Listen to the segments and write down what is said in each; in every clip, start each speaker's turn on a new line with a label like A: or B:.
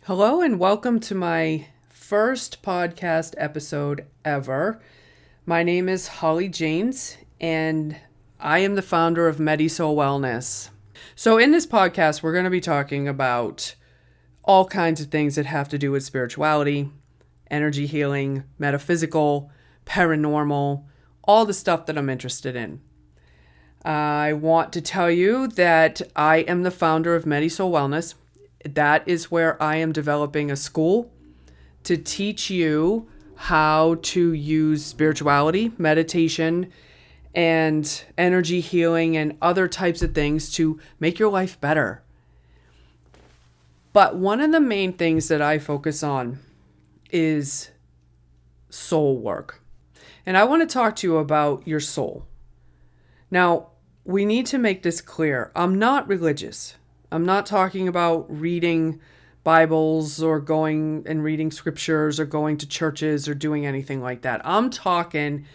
A: Hello and welcome to my first podcast episode ever. My name is Holly James and I am the founder of MediSoul Wellness. So in this podcast, we're going to be talking about all kinds of things that have to do with spirituality, energy healing, metaphysical, paranormal, all the stuff that I'm interested in. I want to tell you that I am the founder of MediSoul Wellness. That is where I am developing a school to teach you how to use spirituality, meditation, and energy healing and other types of things to make your life better. But one of the main things that I focus on is soul work. And I want to talk to you about your soul. Now, we need to make this clear. I'm not religious. I'm not talking about reading Bibles or going and reading scriptures or going to churches or doing anything like that. I'm talking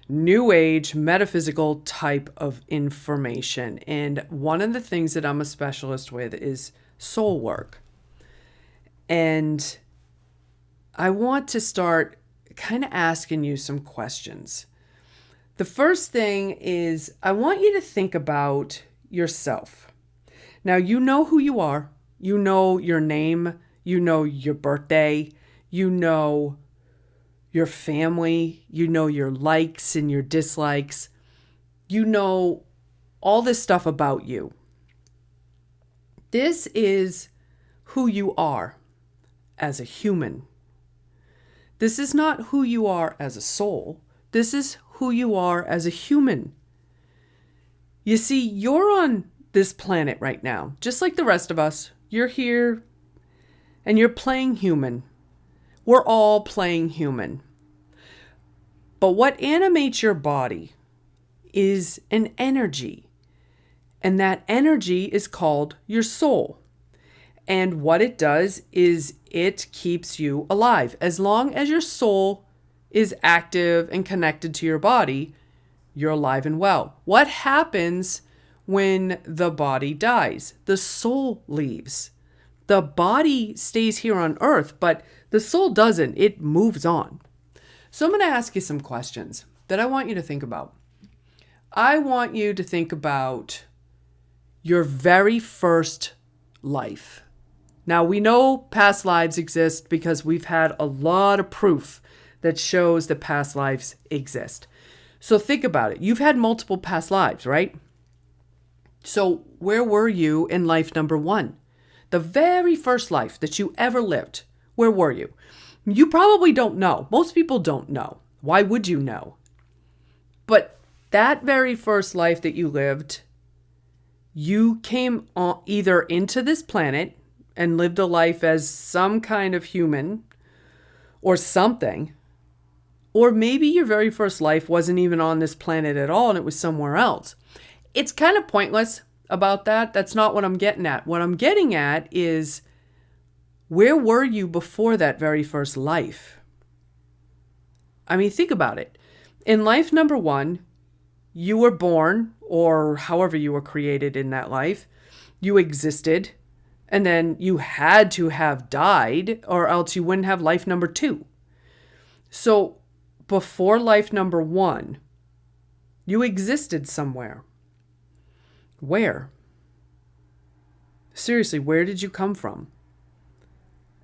A: new age, metaphysical type of information. And one of the things that I'm a specialist with is soul work. And I want to start kind of asking you some questions. The first thing is I want you to think about yourself. Now, you know who you are. You know your name. You know your birthday. You know your family. You know your likes and your dislikes. You know all this stuff about you. This is who you are as a human. This is not who you are as a soul. This is who you are as a human. You see, you're on this planet right now, just like the rest of us. You're here and you're playing human. We're all playing human. But what animates your body is an energy. And that energy is called your soul. And what it does is it keeps you alive. As long as your soul is active and connected to your body, you're alive and well. What happens when the body dies? The soul leaves. The body stays here on earth, but the soul doesn't. It moves on. So I'm going to ask you some questions that I want you to think about. I want you to think about your very first life. Now, we know past lives exist because we've had a lot of proof that shows that past lives exist. So think about it. You've had multiple past lives, right? So where were you in life number one? The very first life that you ever lived, where were you? You probably don't know. Most people don't know. Why would you know? But that very first life that you lived, you came either into this planet and lived a life as some kind of human or something, or maybe your very first life wasn't even on this planet at all and it was somewhere else. It's kind of pointless about that. That's not what I'm getting at. What I'm getting at is, where were you before that very first life? I mean, think about it. In life number one, you were born, or however you were created in that life. You existed, and then you had to have died, or else you wouldn't have life number two. So before life number one, you existed somewhere. Where? Seriously, where did you come from?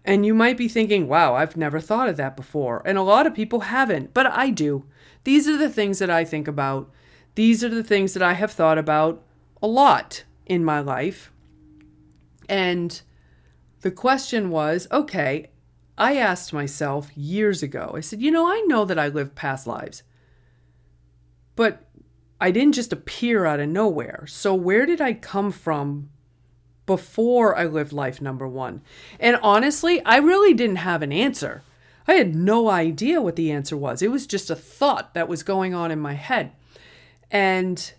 A: And you might be thinking, wow, I've never thought of that before. And a lot of people haven't, but I do. These are the things that I think about. These are the things that I have thought about a lot in my life. And the question was, okay, I asked myself years ago, I said, I know that I lived past lives, but I didn't just appear out of nowhere. So where did I come from before I lived life number one? And honestly, I really didn't have an answer. I had no idea what the answer was. It was just a thought that was going on in my head. And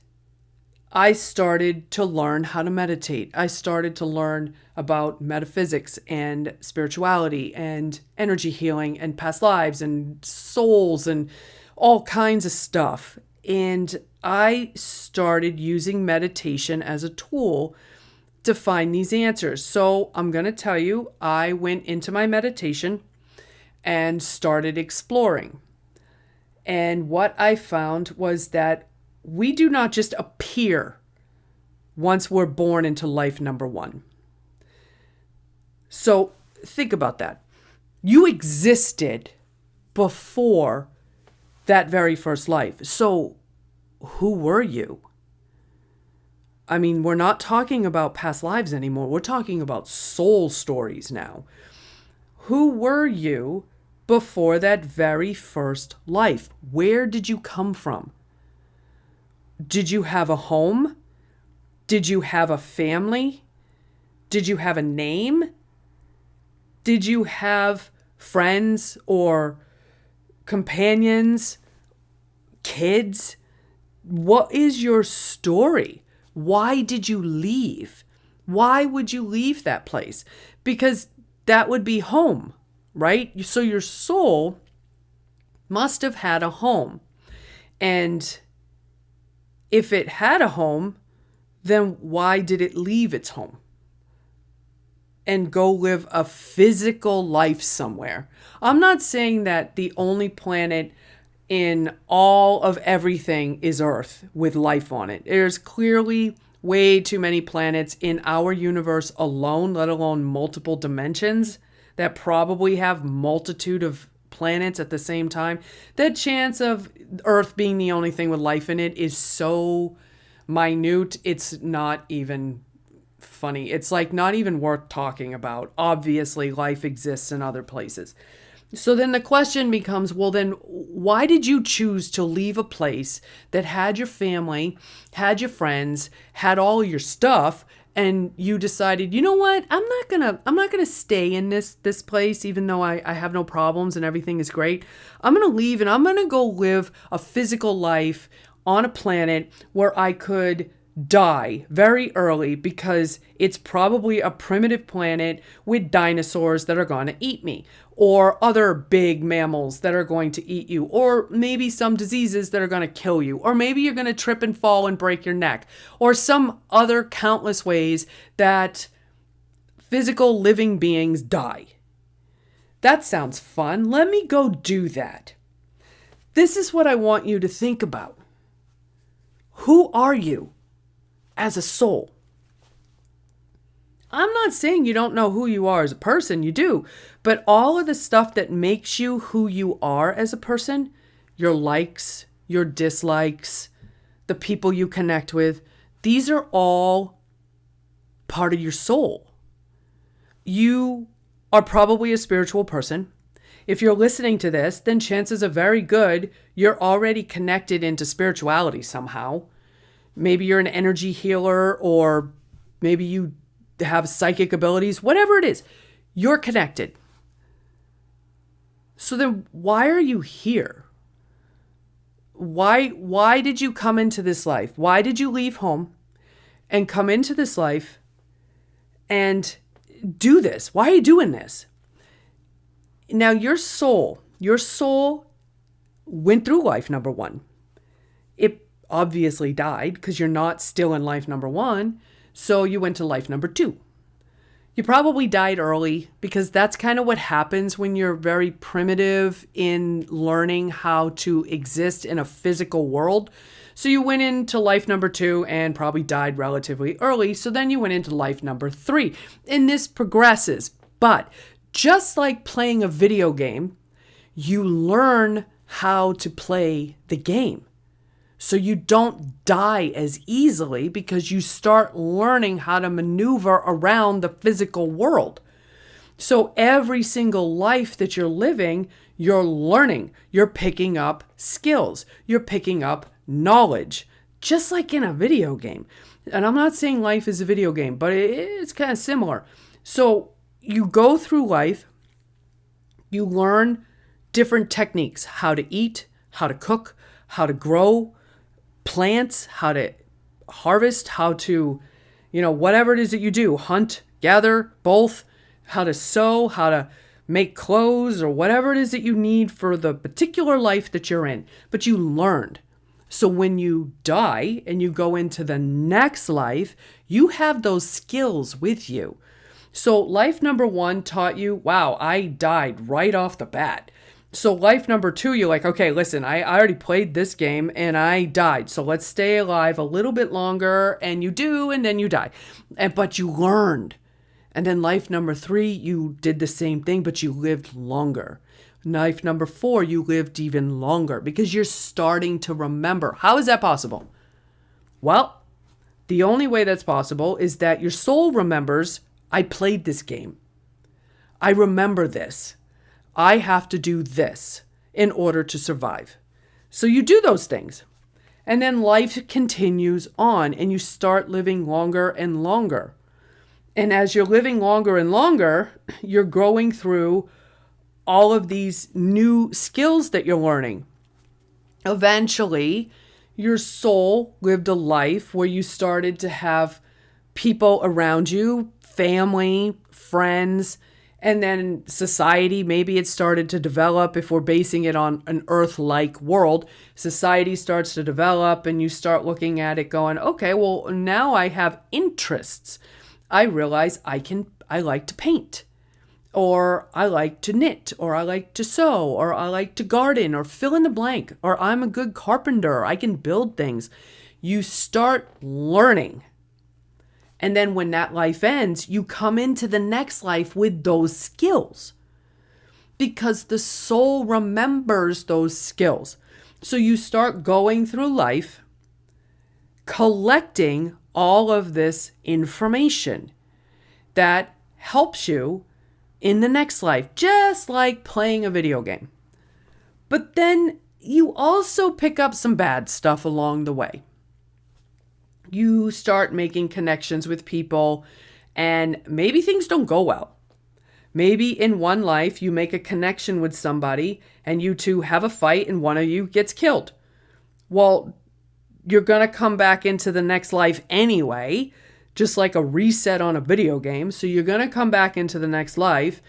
A: I started to learn how to meditate. I started to learn about metaphysics and spirituality and energy healing and past lives and souls and all kinds of stuff. And I started using meditation as a tool to find these answers. So I'm going to tell you, I went into my meditation and started exploring. And what I found was that we do not just appear once we're born into life number one. So think about that. You existed before that very first life. So who were you? I mean, we're not talking about past lives anymore. We're talking about soul stories now. Who were you before that very first life? Where did you come from? Did you have a home? Did you have a family? Did you have a name? Did you have friends or companions, kids? What is your story? Why did you leave? Why would you leave that place? Because that would be home, right? So your soul must have had a home. And if it had a home, then why did it leave its home and go live a physical life somewhere? I'm not saying that the only planet in all of everything is Earth with life on it. There's clearly way too many planets in our universe alone, let alone multiple dimensions, that probably have multitude of planets at the same time. The chance of Earth being the only thing with life in it is so minute, it's not even funny. It's like not even worth talking about. Obviously, life exists in other places. So then the question becomes, well, then why did you choose to leave a place that had your family, had your friends, had all your stuff, and you decided, you know what, I'm not gonna stay in this place, even though I have no problems and everything is great. I'm gonna leave and I'm gonna go live a physical life on a planet where I could die very early because it's probably a primitive planet with dinosaurs that are going to eat me, or other big mammals that are going to eat you, or maybe some diseases that are going to kill you, or maybe you're going to trip and fall and break your neck, or some other countless ways that physical living beings die. That sounds fun. Let me go do that. This is what I want you to think about. Who are you as a soul? I'm not saying you don't know who you are as a person, you do, but all of the stuff that makes you who you are as a person, your likes, your dislikes, the people you connect with, these are all part of your soul. You are probably a spiritual person. If you're listening to this, then chances are very good you're already connected into spirituality somehow. Maybe you're an energy healer, or maybe you have psychic abilities, whatever it is, you're connected. So then why are you here? Why did you come into this life? Why did you leave home and come into this life and do this? Why are you doing this? Now your soul went through life number one. It obviously died because you're not still in life number one. So you went to life number two. You probably died early because that's kind of what happens when you're very primitive in learning how to exist in a physical world. So you went into life number two and probably died relatively early. So then you went into life number three. And this progresses. But just like playing a video game, you learn how to play the game. So you don't die as easily because you start learning how to maneuver around the physical world. So every single life that you're living, you're learning, you're picking up skills, you're picking up knowledge, just like in a video game. And I'm not saying life is a video game, but it's kind of similar. So you go through life, you learn different techniques, how to eat, how to cook, how to grow plants, how to harvest, how to, whatever it is that you do, hunt, gather, both, how to sew, how to make clothes, or whatever it is that you need for the particular life that you're in. But you learned. So when you die and you go into the next life, you have those skills with you. So life number 1 taught you, wow, I died right off the bat. So life number 2, you're like, okay, listen, I already played this game and I died. So let's stay alive a little bit longer. And you do, and then you die. But you learned. And then life number 3, you did the same thing, but you lived longer. Life number 4, you lived even longer because you're starting to remember. How is that possible? Well, the only way that's possible is that your soul remembers, I played this game. I remember this. I have to do this in order to survive. So you do those things. And then life continues on and you start living longer and longer. And as you're living longer and longer, you're growing through all of these new skills that you're learning. Eventually, your soul lived a life where you started to have people around you, family, friends, and then society. Maybe it started to develop. If we're basing it on an Earth-like world, society starts to develop and you start looking at it going, okay, well, now I have interests. I realize I like to paint, or I like to knit, or I like to sew, or I like to garden, or fill in the blank, or I'm a good carpenter. I can build things. You start learning. And then when that life ends, you come into the next life with those skills because the soul remembers those skills. So you start going through life, collecting all of this information that helps you in the next life, just like playing a video game. But then you also pick up some bad stuff along the way. You start making connections with people and maybe things don't go well. Maybe in one life you make a connection with somebody and you two have a fight and one of you gets killed. Well, you're going to come back into the next life anyway, just like a reset on a video game. So you're going to come back into the next life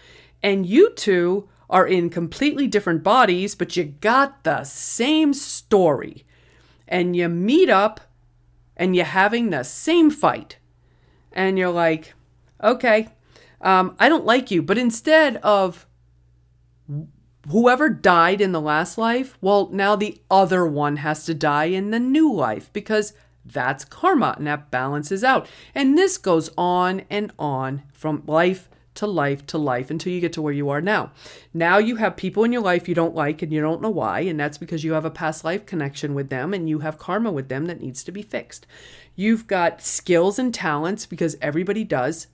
A: and you two are in completely different bodies, but you got the same story. And you meet up and you're having the same fight. And you're like, okay, I don't like you. But instead of whoever died in the last life, well, now the other one has to die in the new life because that's karma and that balances out. And this goes on and on from life to life to life until you get to where you are now. Now you have people in your life you don't like and you don't know why. And that's because you have a past life connection with them and you have karma with them that needs to be fixed. You've got skills and talents because everybody does.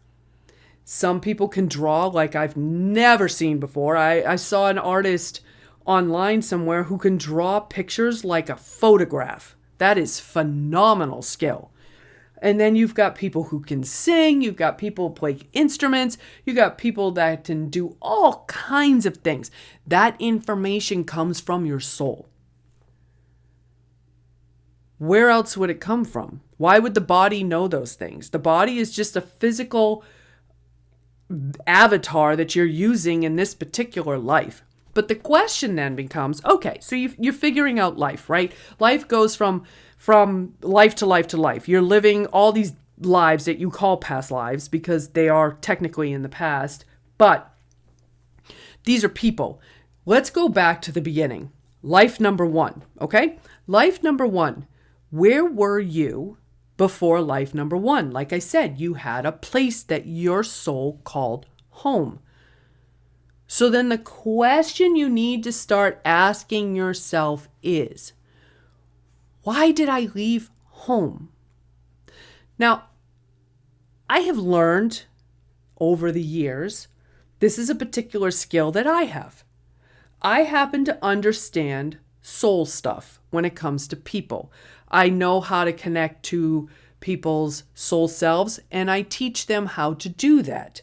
A: Some people can draw like I've never seen before. I saw an artist online somewhere who can draw pictures like a photograph. That is phenomenal skill. And then you've got people who can sing. You've got people who play instruments. You've got people that can do all kinds of things. That information comes from your soul. Where else would it come from? Why would the body know those things? The body is just a physical avatar that you're using in this particular life. But the question then becomes, okay, so you're figuring out life, right? Life goes from life to life to life. You're living all these lives that you call past lives because they are technically in the past, but these are people. Let's go back to the beginning. Life number 1, okay? Life number 1. Where were you before life number 1? Like I said, you had a place that your soul called home. So then the question you need to start asking yourself is, why did I leave home? Now, I have learned over the years, this is a particular skill that I have. I happen to understand soul stuff when it comes to people. I know how to connect to people's soul selves, and I teach them how to do that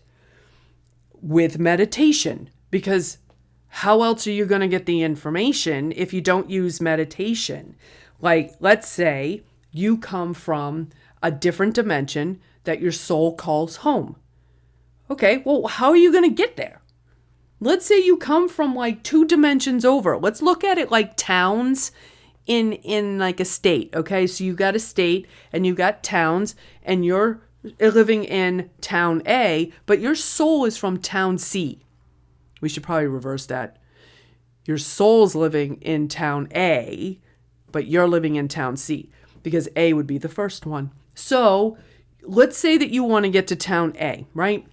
A: with meditation, because how else are you going to get the information if you don't use meditation? Like, let's say you come from a different dimension that your soul calls home. Okay, well, how are you going to get there? Let's say you come from like 2 dimensions over. Let's look at it like towns in like a state, okay? So you got a state and you got towns and you're living in town A, but your soul is from town C. We should probably reverse that. Your soul's living in town A, but you're living in town C because A would be the first one. So let's say that you want to get to town A, right?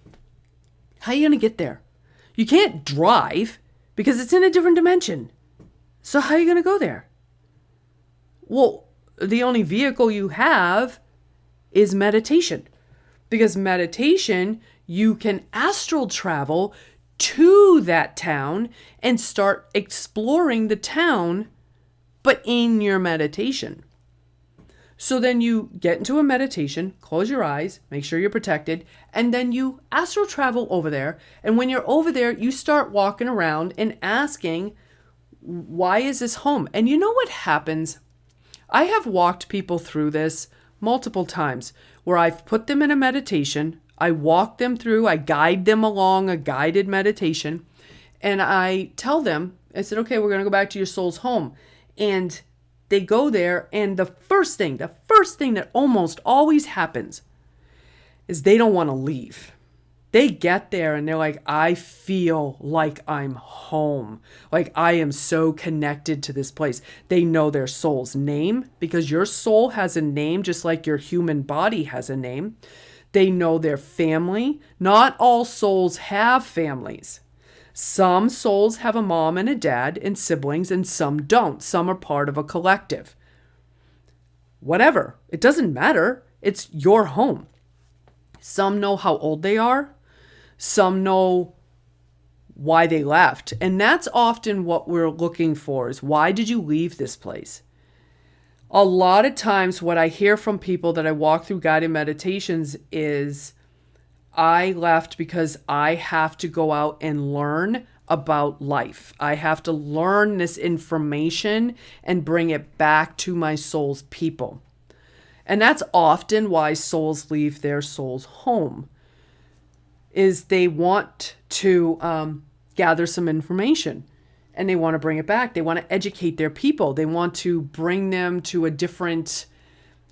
A: How are you going to get there? You can't drive because it's in a different dimension. So how are you going to go there? Well, the only vehicle you have is meditation. Because meditation, you can astral travel to that town and start exploring the town, but in your meditation. So then you get into a meditation, close your eyes, make sure you're protected, and then you astral travel over there. And when you're over there, you start walking around and asking, why is this home? And you know what happens? I have walked people through this multiple times where I've put them in a meditation. I walk them through, I guide them along a guided meditation, and I tell them, I said, okay, we're going to go back to your soul's home. And they go there, and the first thing that almost always happens is they don't want to leave. They get there and they're like, I feel like I'm home. Like I am so connected to this place. They know their soul's name because your soul has a name just like your human body has a name. They know their family. Not all souls have families. Some souls have a mom and a dad and siblings, and some don't. Some are part of a collective. Whatever. It doesn't matter. It's your home. Some know how old they are. Some know why they left. And that's often what we're looking for is, why did you leave this place? A lot of times what I hear from people that I walk through guided meditations is, I left because I have to go out and learn about life. I have to learn this information and bring it back to my soul's people. And that's often why souls leave their soul's home, is they want to gather some information and they want to bring it back. They want to educate their people. They want to bring them to a different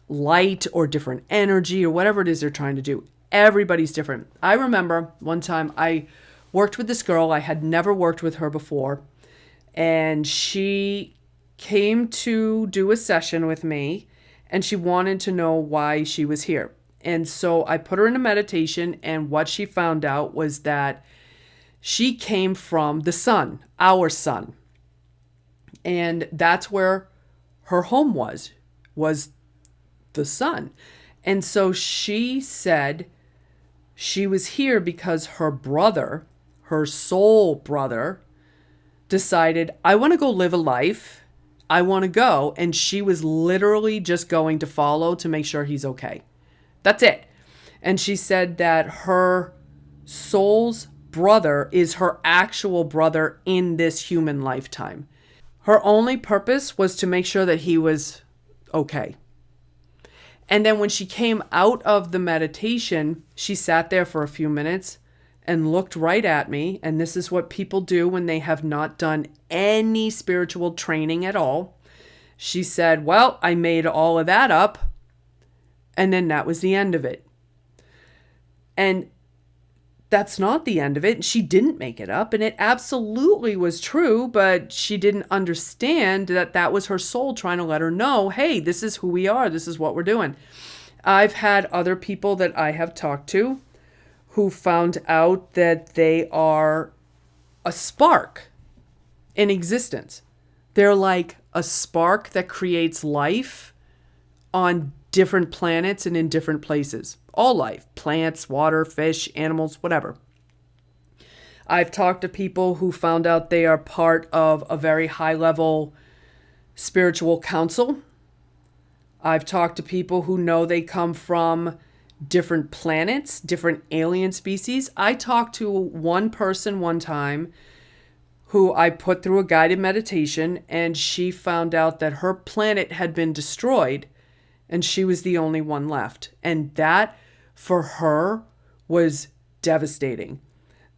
A: light or different energy or whatever it is they're trying to do. Everybody's different. I remember one time I worked with this girl. I had never worked with her before. And she came to do a session with me and she wanted to know why she was here. And so I put her in a meditation, and what she found out was that she came from the sun, our sun. And that's where her home was the sun. And so she said she was here because her brother, her soul brother, decided, I want to go live a life. I want to go. And she was literally just going to follow to make sure he's okay. That's it. And she said that her soul's brother is her actual brother in this human lifetime. Her only purpose was to make sure that he was okay. And then when she came out of the meditation, she sat there for a few minutes and looked right at me. And this is what people do when they have not done any spiritual training at all. She said, well, I made all of that up. And then that was the end of it. And that's not the end of it. She didn't make it up. And it absolutely was true. But she didn't understand that that was her soul trying to let her know, hey, this is who we are. This is what we're doing. I've had other people that I have talked to who found out that they are a spark in existence. They're like a spark that creates life on different planets and in different places. All life, plants, water, fish, animals, whatever. I've talked to people who found out they are part of a very high level spiritual council. I've talked to people who know they come from different planets, different alien species. I talked to one person one time who I put through a guided meditation, and she found out that her planet had been destroyed and she was the only one left. And that, for her, was devastating.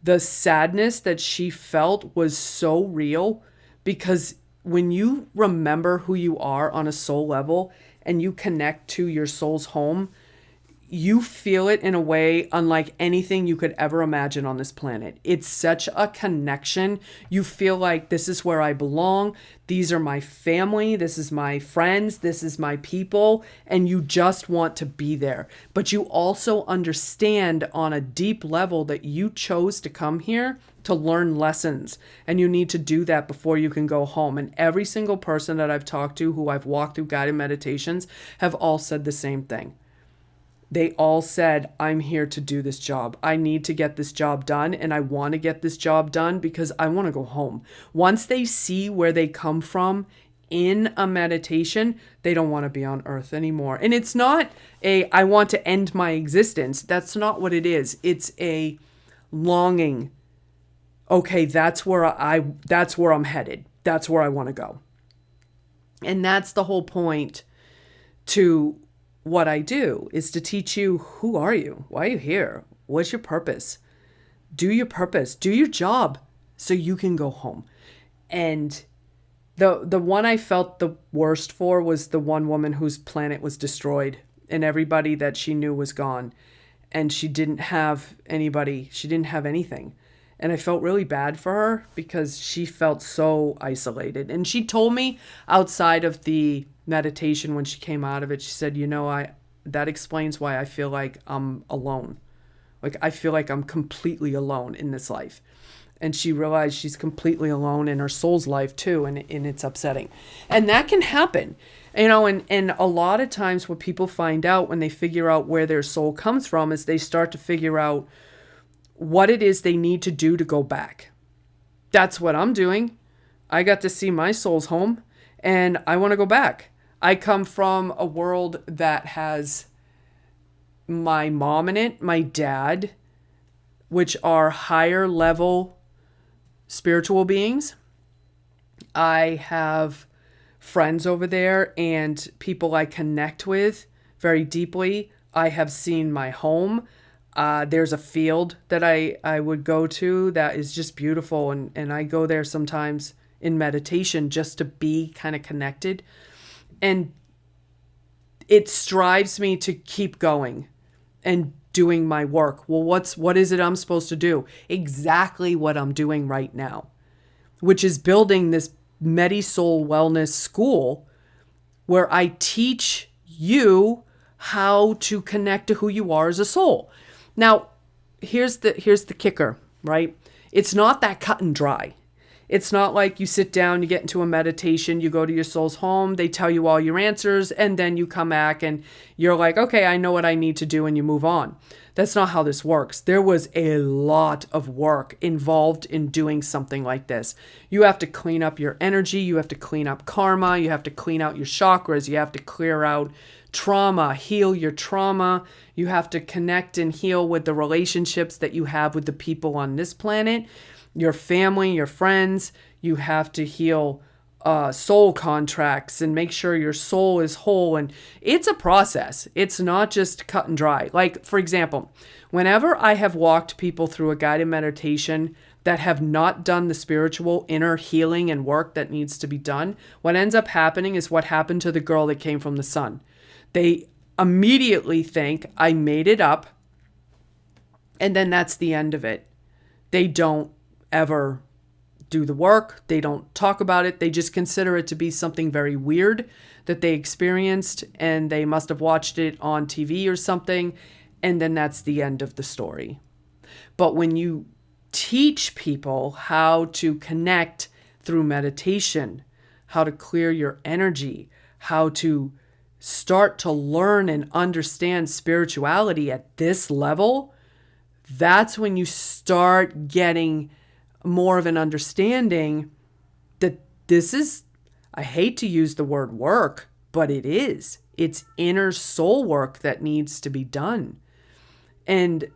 A: The sadness that she felt was so real because when you remember who you are on a soul level and you connect to your soul's home, you feel it in a way unlike anything you could ever imagine on this planet. It's such a connection. You feel like this is where I belong. These are my family. This is my friends. This is my people. And you just want to be there. But you also understand on a deep level that you chose to come here to learn lessons. And you need to do that before you can go home. And every single person that I've talked to who I've walked through guided meditations have all said the same thing. They all said, I'm here to do this job. I need to get this job done, and I want to get this job done because I want to go home. Once they see where they come from in a meditation, they don't want to be on earth anymore. And it's not I want to end my existence. That's not what it is. It's a longing. Okay, that's where I'm headed. That's where I want to go. And that's the whole point to what I do, is to teach you, who are you? Why are you here? What's your purpose? Do your purpose. Do your job so you can go home. And the one I felt the worst for was the one woman whose planet was destroyed and everybody that she knew was gone. And she didn't have anybody. She didn't have anything. And I felt really bad for her because she felt so isolated. And she told me outside of the meditation, when she came out of it, she said, that explains why I feel like I'm alone. Like, I feel like I'm completely alone in this life. And she realized she's completely alone in her soul's life too. And it's upsetting. And that can happen. And a lot of times what people find out when they figure out where their soul comes from is they start to figure out what it is they need to do to go back. That's what I'm doing. I got to see my soul's home and I want to go back. I come from a world that has my mom in it, my dad, which are higher level spiritual beings. I have friends over there and people I connect with very deeply. I have seen my home. There's a field that I would go to that is just beautiful. And I go there sometimes in meditation just to be kind of connected. And it strives me to keep going and doing my work. Well, what is it I'm supposed to do? Exactly what I'm doing right now, which is building this MediSoul Wellness School where I teach you how to connect to who you are as a soul. Now, here's the kicker, right? It's not that cut and dry. It's not like you sit down, you get into a meditation, you go to your soul's home, they tell you all your answers, and then you come back and you're like, okay, I know what I need to do, and you move on. That's not how this works. There was a lot of work involved in doing something like this. You have to clean up your energy, you have to clean up karma, you have to clean out your chakras, you have to clear out trauma, heal your trauma. You have to connect and heal with the relationships that you have with the people on this planet, your family, your friends. You have to heal soul contracts and make sure your soul is whole. And it's a process. It's not just cut and dry. Like, for example, whenever I have walked people through a guided meditation that have not done the spiritual inner healing and work that needs to be done, what ends up happening is what happened to the girl that came from the sun. They immediately think, I made it up, and then that's the end of it. They don't ever do the work. They don't talk about it. They just consider it to be something very weird that they experienced, and they must have watched it on TV or something, and then that's the end of the story. But when you teach people how to connect through meditation, how to clear your energy, how to start to learn and understand spirituality at this level, that's when you start getting more of an understanding that this is, I hate to use the word work, but it is. It's inner soul work that needs to be done. And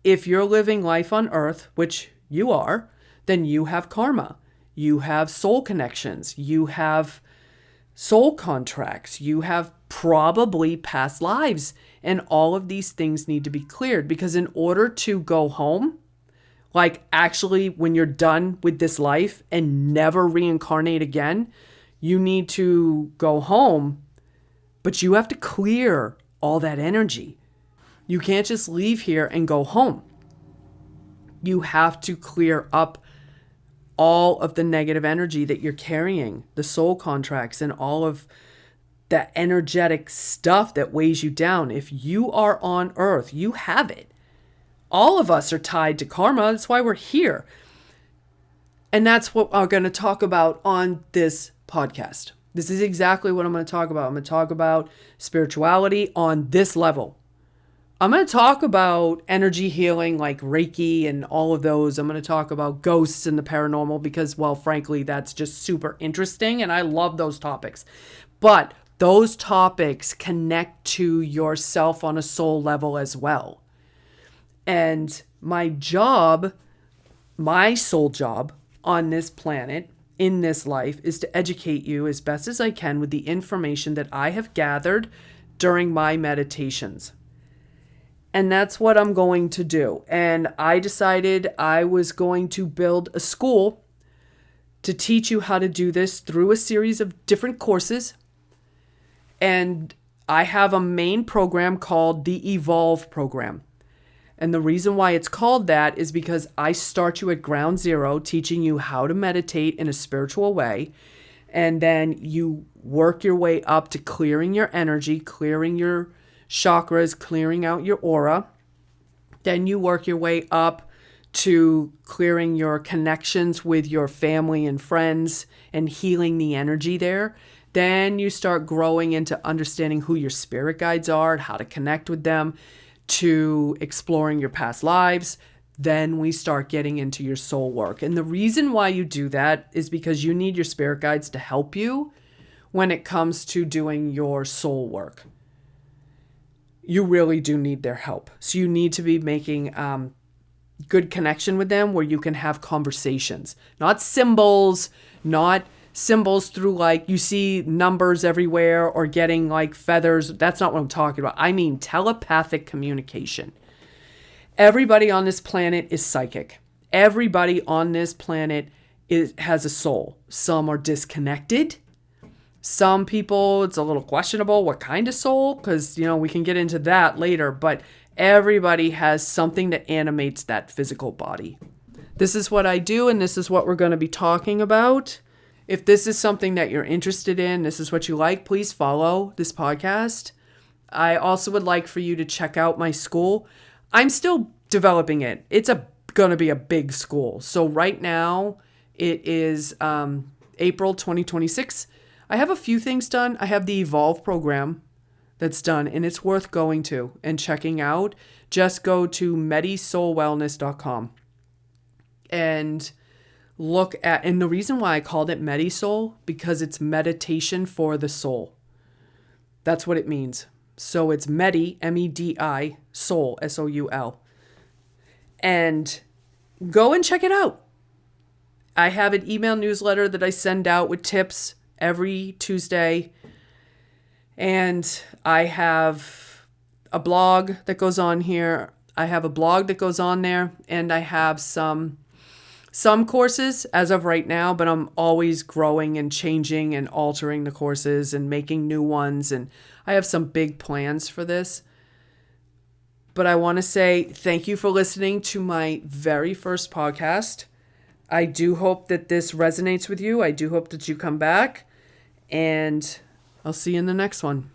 A: if you're living life on earth, which you are, then you have karma. You have soul connections. You have soul contracts. You have probably past lives. And all of these things need to be cleared, because in order to go home, Like actually when you're done with this life and never reincarnate again, you need to go home, but you have to clear all that energy. You can't just leave here and go home. You have to clear up all of the negative energy that you're carrying, the soul contracts and all of that energetic stuff that weighs you down. If you are on earth, you have it. All of us are tied to karma. That's why we're here. And that's what I'm going to talk about on this podcast. This is exactly what I'm going to talk about. I'm going to talk about spirituality on this level. I'm going to talk about energy healing like Reiki and all of those. I'm going to talk about ghosts and the paranormal because, well, frankly, that's just super interesting and I love those topics. But those topics connect to yourself on a soul level as well. And my job, my soul job on this planet, in this life, is to educate you as best as I can with the information that I have gathered during my meditations. And that's what I'm going to do. And I decided I was going to build a school to teach you how to do this through a series of different courses. And I have a main program called the Evolve program. And the reason why it's called that is because I start you at ground zero, teaching you how to meditate in a spiritual way. And then you work your way up to clearing your energy, clearing your chakras, clearing out your aura. Then you work your way up to clearing your connections with your family and friends and healing the energy there. Then you start growing into understanding who your spirit guides are and how to connect with them, to exploring your past lives. Then we start getting into your soul work. And the reason why you do that is because you need your spirit guides to help you when it comes to doing your soul work. You really do need their help. So you need to be making good connection with them where you can have conversations, not symbols through like you see numbers everywhere or getting like feathers. That's not what I'm talking about. I mean telepathic communication. Everybody on this planet is psychic. Everybody on this planet has a soul. Some are disconnected. Some people, it's a little questionable what kind of soul, because, we can get into that later, but everybody has something that animates that physical body. This is what I do, and this is what we're going to be talking about. If this is something that you're interested in, this is what you like, please follow this podcast. I also would like for you to check out my school. I'm still developing it. It's going to be a big school. So right now, it is April 2026. I have a few things done. I have the Evolve program that's done, and it's worth going to and checking out. Just go to MediSoulWellness.com and look at, and the reason why I called it MediSoul, because it's meditation for the soul. That's what it means. So it's Medi, M-E-D-I, Soul, S-O-U-L. And go and check it out. I have an email newsletter that I send out with tips every Tuesday. And I have a blog that goes on here. I have a blog that goes on there. And I have some courses as of right now, but I'm always growing and changing and altering the courses and making new ones. And I have some big plans for this. But I want to say thank you for listening to my very first podcast. I do hope that this resonates with you. I do hope that you come back. And I'll see you in the next one.